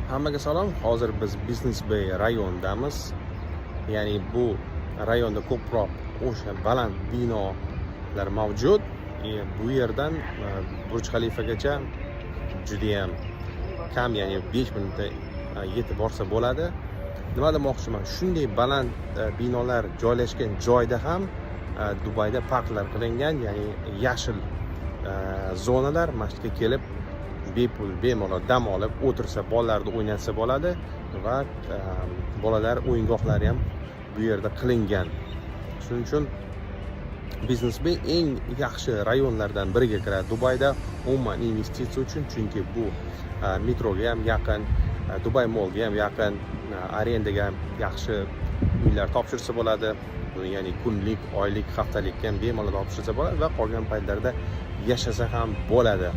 Hammaga salom. Hozir biz Business Bay rayonidamiz. Ya'ni bu rayonda ko'proq o'sha baland binolar mavjud. Bu yerdan Burj Xalifagacha juda ham kam, ya'ni 5 minutda yetib borsa bo'ladi. Nima demoqchiman? Shunday baland binolar joylashgan joyda ham Dubayda parklar qilingan, ya'ni yashil zonalar, masjidga kelib bepul bemalol dam olib o'tirsa, bolalarni o'ynatsa bo'ladi va bolalar o'yingohlari ham bu yerda qilingan. Shuning uchun Business Bay eng yaxshi rayonlardan biriga kiradi Dubayda umuman investitsiya uchun, chunki bu metroga ham yaqin, Dubai Mallga ham yaqin, arendaga ham yaxshi uylar topshirsa bo'ladi. Ya'ni kunlik, oylik, haftalik ham bemalol topshirsa bo'ladi va qolgan paytlarda yashasa ham bo'ladi.